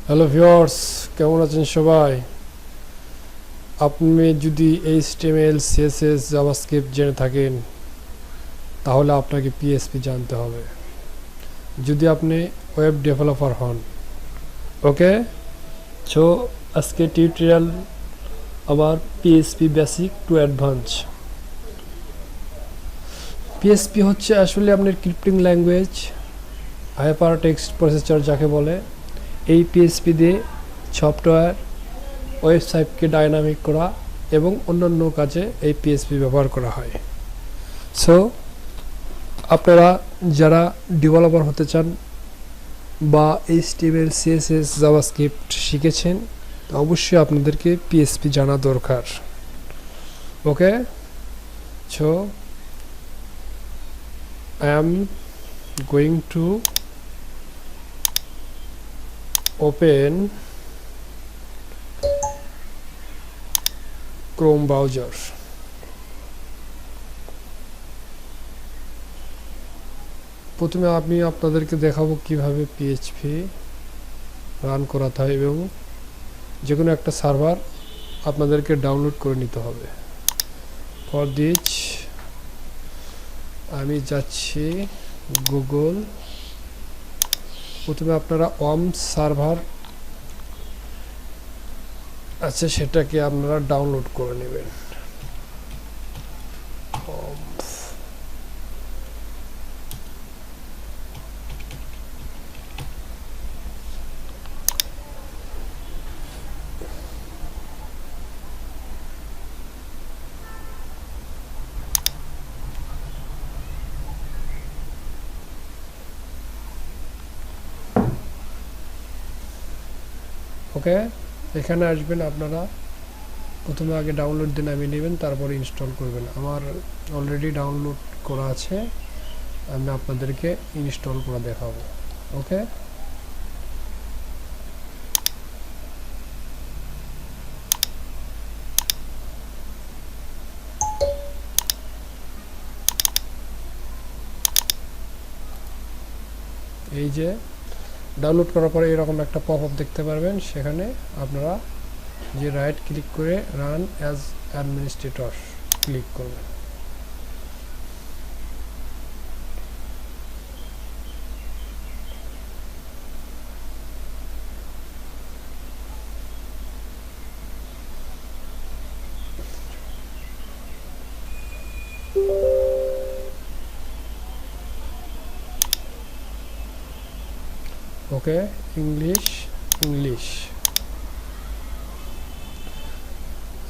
Hello viewers, কেমন আছেন সবাই? আপনি যদি HTML, CSS, জাভাস্ক্রিপ্ট জেনে থাকেন তাহলে আপনাকে PHP জানতে হবে যদি আপনি ওয়েব ডেভেলপার হন। ওকে, সো আজকে টিউটোরিয়াল আবার PHP basic to advance. PHP হচ্ছে আসলে আপনার স্ক্রিপ্টিং ল্যাঙ্গুয়েজ, হাইপারটেক্সট প্রসেসর যাকে বলে। এই PHP দিয়ে সফটওয়্যার, ওয়েবসাইটকে ডাইনামিক করা এবং অন্যান্য কাজে এই PHP ব্যবহার করা হয়। সো আপনারা যারা ডেভেলপার হতে চান বা HTML, CSS, জাভাস্ক্রিপ্ট শিখেছেন, অবশ্যই আপনাদেরকে PHP জানা দরকার। ওকে, so I am going to open Chrome browser. প্রথমে আমি আপনাদেরকে দেখাবো কিভাবে PHP রান করাতে হয় এবং যে কোনো একটা সার্ভার আপনাদেরকে ডাউনলোড করে নিতে হবে। ফর দিস আমি যাচ্ছি গুগল। প্রথমে আপনারা সার্ভার আছে সেটাকে আপনারা ডাউনলোড করে নেবেন। ওকে, এখানে আসবেন, আপনারা প্রথমে আগে ডাউনলোড দিয়ে নামিয়ে নেবেন, তারপরে ইনস্টল করবেন। আমার অলরেডি ডাউনলোড করা আছে, আমি আপনাদেরকে ইনস্টল করে দেখাবো। ওকে, এই যে ডাউনলোড করার পরে এরকম একটা পপআপ দেখতে পারবেন, সেখানে আপনারা যে রাইট ক্লিক করে রান অ্যাজ অ্যাডমিনিস্ট্রেটর ক্লিক করবেন। Okay, English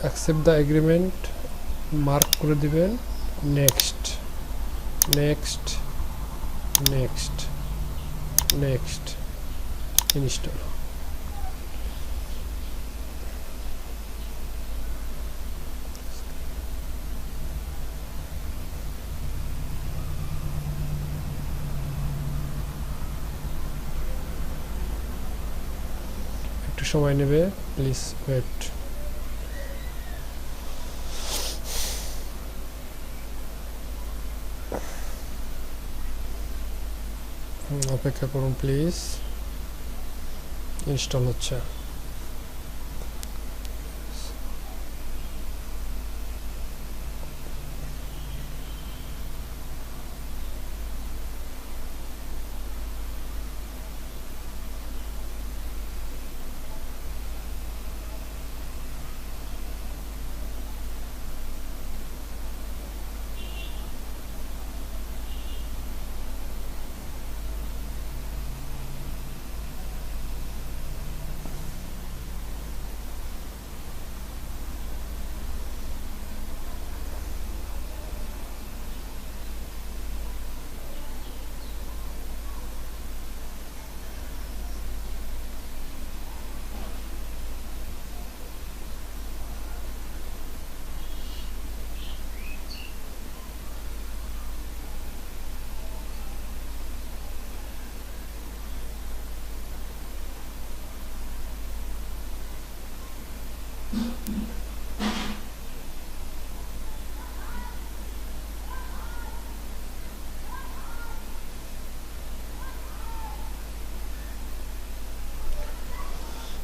accept the agreement mark করে দিবেন, next next next next install. একটু সময় নেবে, প্লিজ ওয়েট। অপেক্ষা করুন প্লিজ, ইনস্টল হচ্ছে।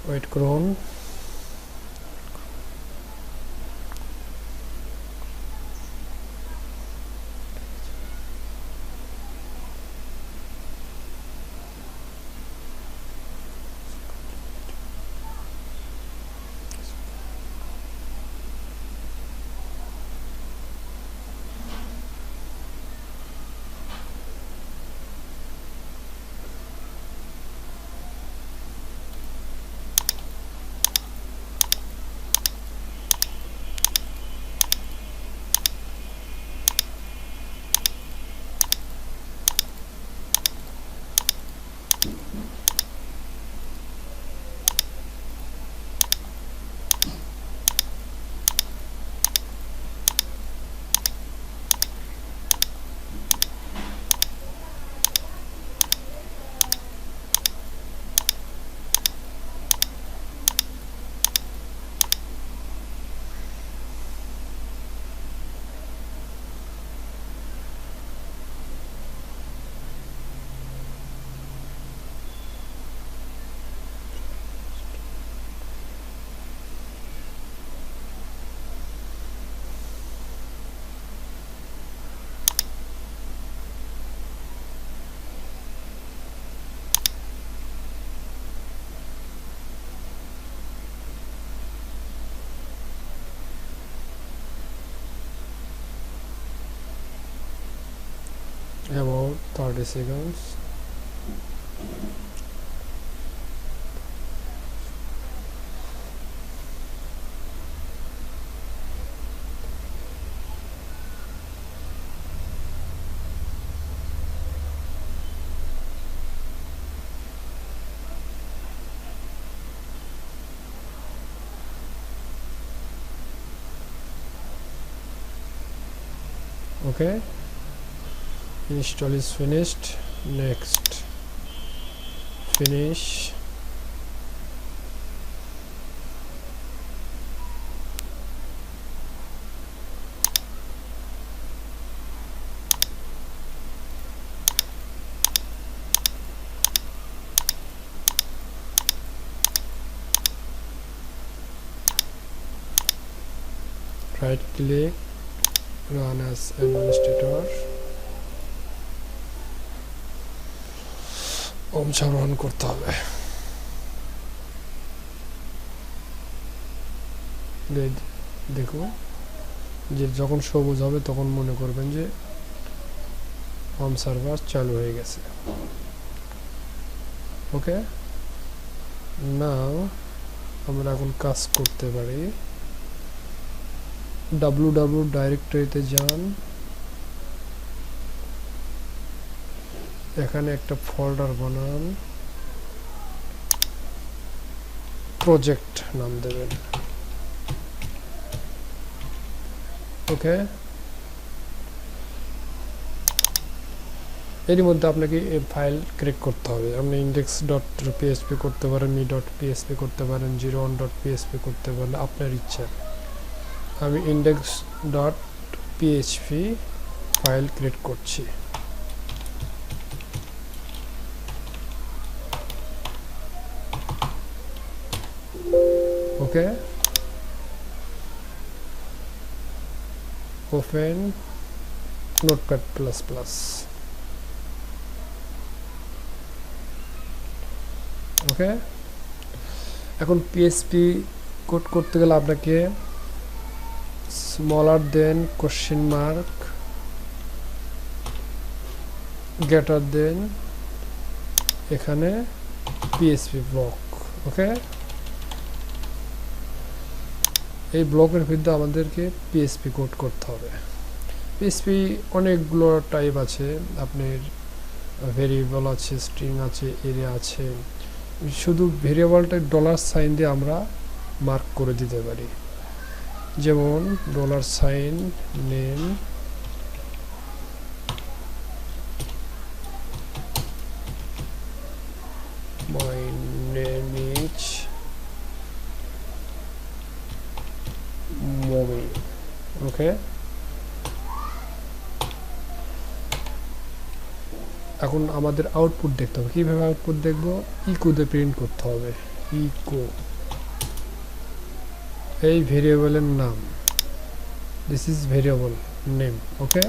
ওয়েট করুন about 30 seconds okay install is finished next finish right click run as administrator রন করতে হবে দেখো যে যখন সবুজ হবে তখন মনে করবেন যে হোম সার্ভার চালু হয়ে গেছে ওকে নাও আমরা এখন কাজ করতে পারি www ডাইরেক্টরিতে যান এখানে একটা ফোল্ডার বানান প্রজেক্ট নাম দেবেন ওকে এর মধ্যে আপনাকে এই ফাইল ক্রিয়েট করতে হবে আপনি index.php করতে পারেন me.php করতে পারেন 01.php করতে পারেন আপনার ইচ্ছা আমি index.php ফাইল ক্রিয়েট করছি ওকে open notepad++ ওকে এখন পিএইচপি কোড করতে গেলে আপনাকে smaller than question mark greater than এখানে পিএইচপি ব্লক ওকে এই ব্লকের ভিতরে আমাদেরকে পিএইচপি কোড করতে হবে পিএইচপি অনেকগুলো টাইপ আছে আপনার ভেরিয়েবল আছে স্ট্রিং আছে এরিয়া আছে শুধু ভেরিয়েবলটা ডলার সাইন দিয়ে আমরা মার্ক করে দিতে পারি যেমন dollar sign name my name is mommy okay এখন আমাদের আউটপুট দেখতে হবে কিভাবে আউটপুট দেখব ইকো দিয়ে প্রিন্ট করতে হবে echo এই ভেরিয়েবলের নাম, this is variable name. ওকে,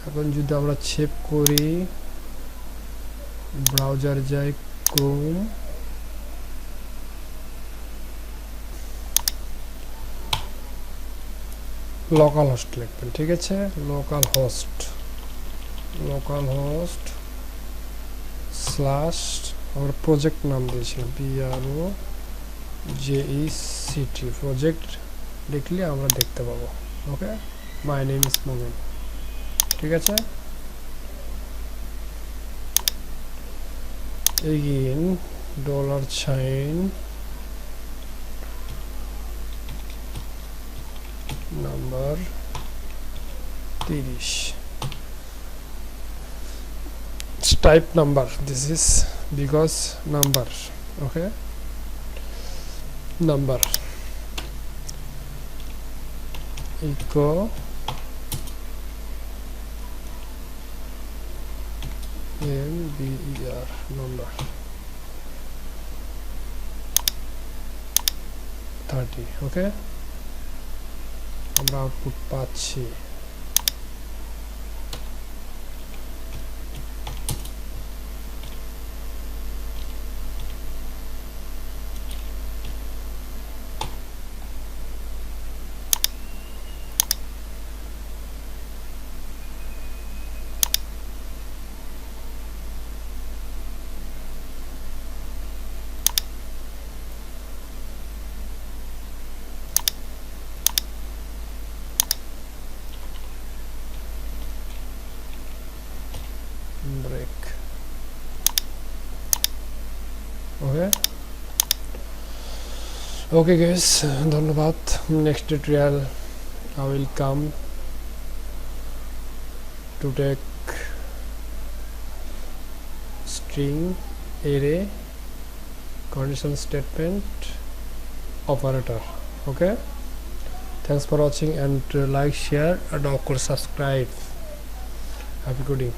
এখন যদি আমরা সেভ করি, ব্রাউজার যাই, ক্রোম, লোকাল হোস্ট লিখবেন, ঠিক আছে, লোকাল হোস্ট স্ল্যাশ আমরা প্রজেক্ট নাম দিয়েছিলাম PROJECT, প্রজেক্ট লিখলে আমরা দেখতে পাবো। ওকে, মাই নেম ইজ মোমেন, ঠিক আছে। Again $, number 30, type number, this is because number. Okay, number echo NBER, number 30. Okay, আমরা আউটপুট পাচ্ছি। break. Okay guys, ধন্যবাদ। Next tutorial I will come to take string, array, condition statement, operator. Okay, thanks for watching, and like, share, and of course subscribe. Happy coding.